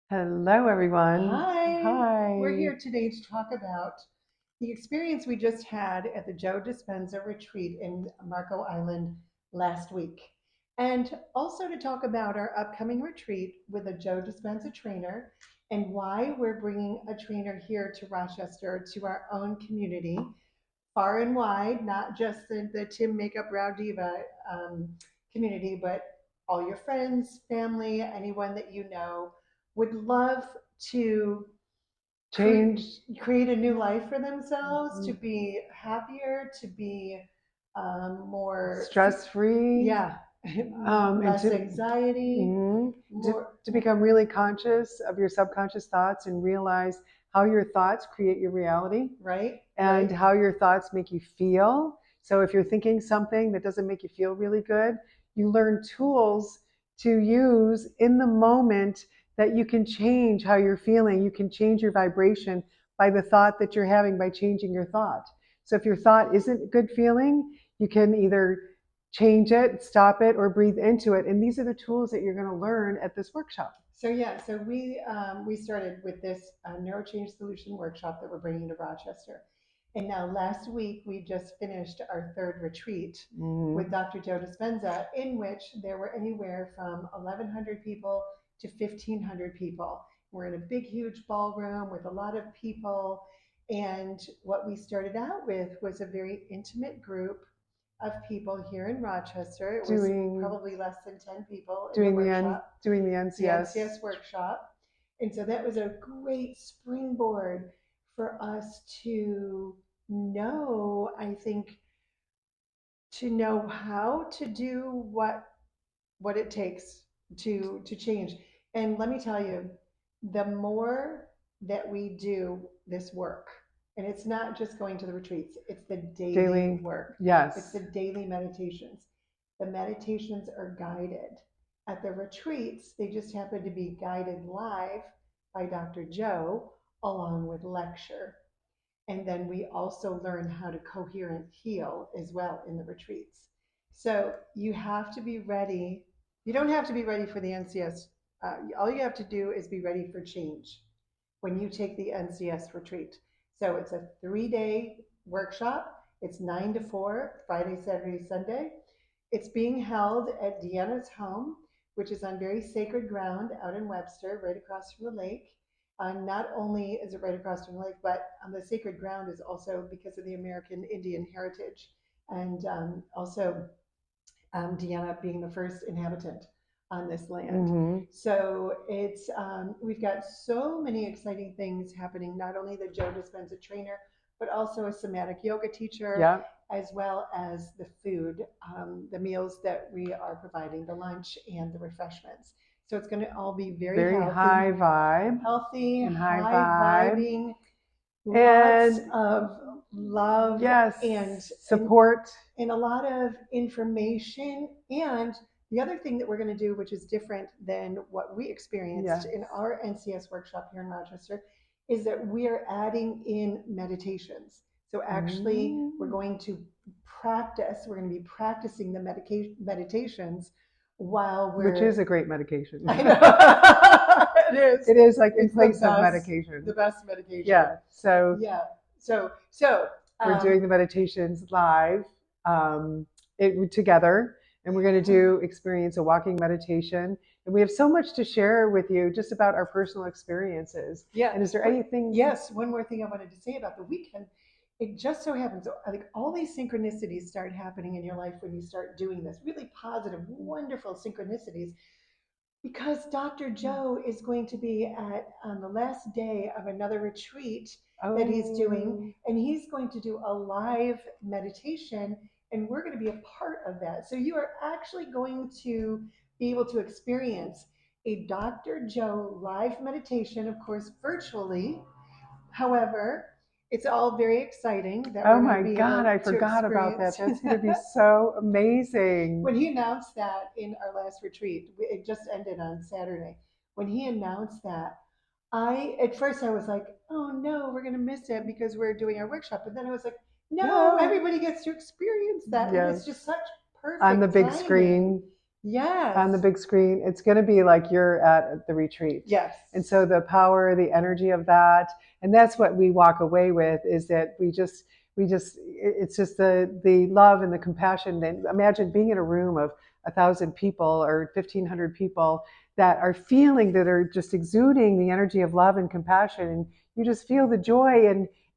Hello, everyone. Hi, we're Hi. here today to talk about the experience we just had at the Joe Dispenza retreat in Marco Island last week. And also to talk about our upcoming retreat with a Joe Dispenza trainer and why we're bringing a trainer here to Rochester to our own community, far and wide, not just the Tim Makeup Brow Diva um, community, but all your friends, family, anyone that you know would love to cre- Change create a new life for themselves, to be happier, to be more, stress free, yeah, and less anxiety, mhm, to, more, to become really conscious of your subconscious thoughts and realize how your thoughts create your reality right, and right. how your thoughts make you feel. So if you're thinking something that doesn't make you feel really good, you learn tools to use in the moment that you can change how you're feeling. You can change your vibration by the thought that you're having by changing your thought. So if your thought isn't good feeling, you can either change it, stop it, or breathe into it. And these are the tools that you're going to learn at this workshop. So we started with this neuro change solution workshop that we're bringing to Rochester. And now last week we just finished our third retreat with Mhm. Dr. Joe Dispenza, in which there were anywhere from 1,100 people to 1,500 people. We're in a big, huge ballroom with a lot of people. And what we started out with was a very intimate group of people here in Rochester. It was Doing probably less than 10 people in the doing the N, workshop, doing the the NCS. NCS workshop. And so that was a great springboard for us to know, I think, to know how to do what it takes to change. And let me tell you, the more that we do this work, and it's not just going to the retreats, it's the daily Daily, work, it's yes. the daily meditations. The meditations are guided. At the retreats, they just happen to be guided live by Dr. Joe along with lecture. And then we also learn how to coherent heal as well in the retreats. So you have to be ready. You don't have to be ready for the NCS. All you have to do is be ready for change when you take the NCS retreat. So it's a 3 day workshop. It's 9 to 4, Friday, Saturday, Sunday. It's being held at Deanna's home, which is on very sacred ground out in Webster, right across from the lake. Not only is it right across from the lake, but the sacred ground is also because of the American Indian heritage. And also Deanna being the first inhabitant on this land. Hmm. So it's we've got so many exciting things happening. Not only the Joe Dispenza trainer, but also a somatic yoga teacher, Yeah. as well as the food, the meals that we are providing, the lunch and the refreshments. So it's going to all be very Very high vibe healthy, and high high vibe. vibing, lots And of love yes, and support. a lot of information. And the other thing that we're going to do, which is different than what we experienced Yes. in our NCS workshop here in Rochester, is that we are adding in meditations. So actually, we're Mm. going to we're going to be practicing the meditations while Which is we're, a great medication. I know, it is. It is like in It's the place of best, medication. the best medication. Yeah. So Yeah. So we're doing the meditations live together, and we're going to do experience a walking meditation. And we have so much to share with you just about our personal experiences. yeah. And is there But anything? yes, one more thing I wanted to say about the weekend. It just so happens, so I think all these synchronicities start happening in your life when you start doing this. Really positive, wonderful synchronicities. Because Dr. Joe is going to be at on the last day of another retreat that he's doing, Oh, and he's going to do a live meditation, and we're going to be a part of that. So you are actually going to be able to experience a Dr. Joe live meditation, of course, virtually. However, it's all very exciting that oh we're going to my be God, able I to forgot about that. experience. That's going to be so amazing. When he announced that in our last retreat, it just ended on Saturday. When he announced that, at first I was like, oh no, we're going to miss it because we're doing our workshop. But then I was like, no, No. everybody gets to experience that. And it's Yes. just such On the perfect big timing. screen. Yes. on the big screen. It's going to be like you're at the retreat. Yes. And so the power, the energy of that, and that's what we walk away with, is that it's just the love and the compassion. And imagine being in a room of 1,000 people or 1,500 people that are feeling, that are just exuding the energy of love and compassion, and you just feel the joy.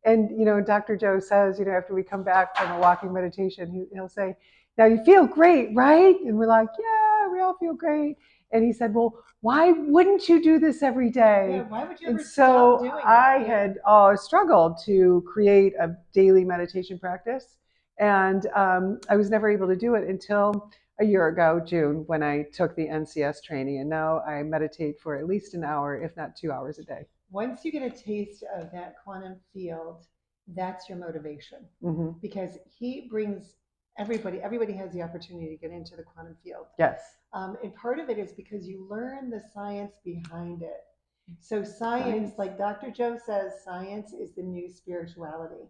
And Dr. Joe says, after we come back from a walking meditation, he'll say, now you feel great, right? And we're like, yeah, we all feel great. And he said, well, why wouldn't you do this every day? Yeah, why would you And ever stop so doing I it? had struggled to create a daily meditation practice. And I was never able to do it until a year ago, June, when I took the NCS training. And now I meditate for at least an hour, if not 2 hours a day. Once you get a taste of that quantum field, that's your motivation, Mm-hmm. because he brings everybody has the opportunity to get into the quantum field. Yes. And part of it is because you learn the science behind it. So science, like Dr. Joe says, science is the new spirituality.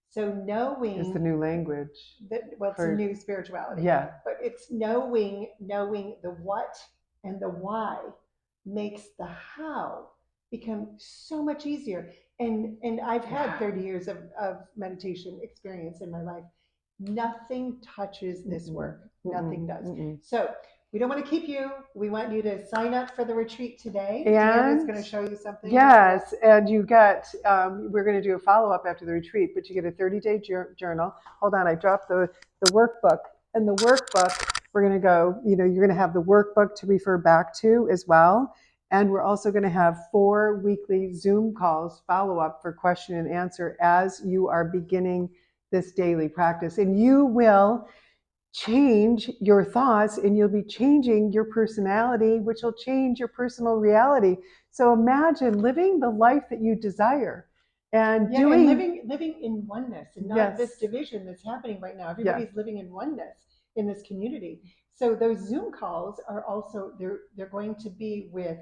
So knowing It's the new language. It's a new spirituality. Yeah. But it's knowing the what and the why makes the how become so much easier. And I've had 30 years of meditation experience in my life. Nothing touches this work. Nothing does. So we don't want to keep you. We want you to sign up for the retreat today. Deanna's going to show you something. Yes, and you get, we're going to do a follow-up after the retreat, but you get a 30-day journal. Hold on, I dropped the workbook. And the workbook, we're going to go, you're going to have the workbook to refer back to as well. And we're also going to have 4 weekly Zoom calls, follow-up for question and answer as you are beginning this daily practice. And you will change your thoughts, and you'll be changing your personality, which will change your personal reality. So imagine living the life that you desire, and doing and living in oneness, and not this division that's happening right now. Everybody's living in oneness in this community. So those Zoom calls are also, they're going to be with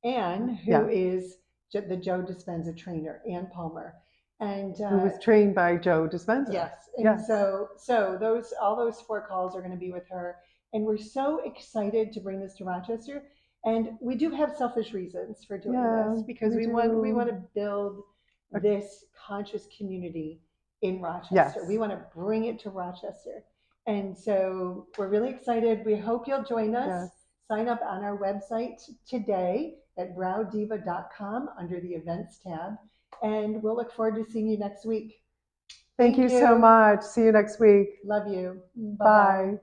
Anne, who is the Joe Dispenza trainer, Anne Palmer, and who was trained by Joe Dispenza. Yes, and so all those 4 calls are going to be with her, and we're so excited to bring this to Rochester. And we do have selfish reasons for doing this, because we want to build this conscious community in Rochester. Yes. We want to bring it to Rochester. And so we're really excited. We hope you'll join us. Yes. Sign up on our website today at browdiva.com under the events tab. And we'll look forward to seeing you next week. Thank you so much. See you next week. Love you. Bye. Bye.